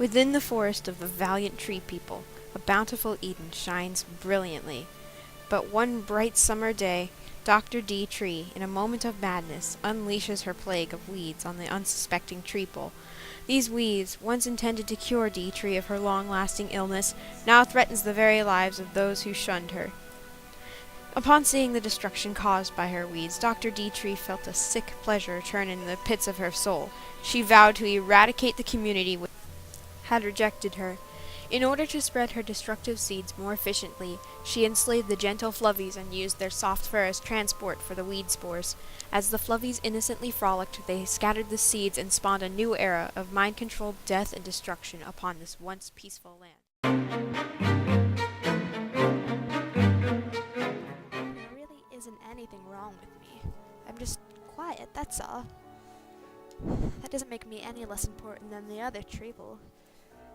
Within the forest of the valiant tree people, a bountiful Eden shines brilliantly. But one bright summer day, Dr. D. Tree, in a moment of madness, unleashes her plague of weeds on the unsuspecting Treople. These weeds, once intended to cure D. Tree of her long-lasting illness, now threatens the very lives of those who shunned her. Upon seeing the destruction caused by her weeds, Dr. D. Tree felt a sick pleasure turn in the pits of her soul. She vowed to eradicate the community which had rejected her. In order to spread her destructive seeds more efficiently, she enslaved the gentle fluvvies and used their soft fur as transport for the weed spores. As the fluvvies innocently frolicked, they scattered the seeds and spawned a new era of mind-controlled death and destruction upon this once peaceful land. There really isn't anything wrong with me. I'm just quiet, that's all. That doesn't make me any less important than the other Treople.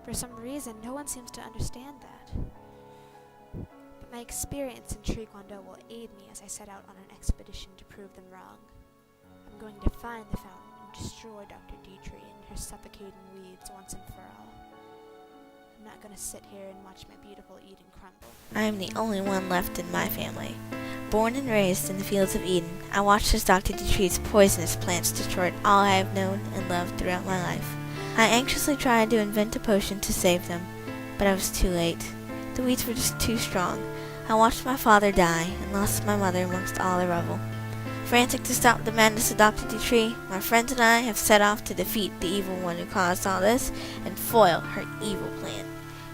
For some reason, no one seems to understand that. But my experience in Tree Kwando will aid me as I set out on an expedition to prove them wrong. I'm going to find the fountain and destroy Dr. D. Tree and her suffocating weeds once and for all. I'm not going to sit here and watch my beautiful Eden crumble. I am the only one left in my family. Born and raised in the fields of Eden, I watched as Dr. D. Tree's poisonous plants destroyed all I have known and loved throughout my life. I anxiously tried to invent a potion to save them, but I was too late. The weeds were just too strong. I watched my father die and lost my mother amongst all the rubble. Frantic to stop the madness of Dr. D. Tree, my friends and I have set off to defeat the evil one who caused all this and foil her evil plan.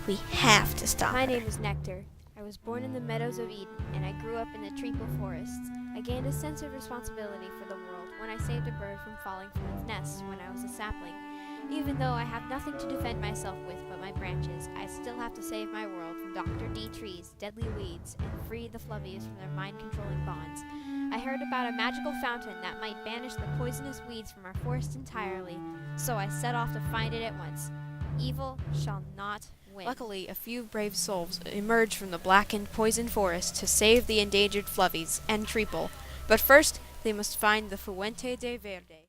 We have to stop My her. name is Nectar. I was born in the meadows of Eden, and I grew up in the Treople forests. I gained a sense of responsibility for the world when I saved a bird from falling from its nest when I was a sapling. Even though I have nothing to defend myself with but my branches, I still have to save my world from Dr. D. Tree's deadly weeds and free the fluvvies from their mind-controlling bonds. I heard about a magical fountain that might banish the poisonous weeds from our forest entirely, so I set off to find it at once. Evil shall not win. Luckily, a few brave souls emerged from the blackened, poisoned forest to save the endangered fluvvies and Treople. But first, they must find the Fuente de Verde.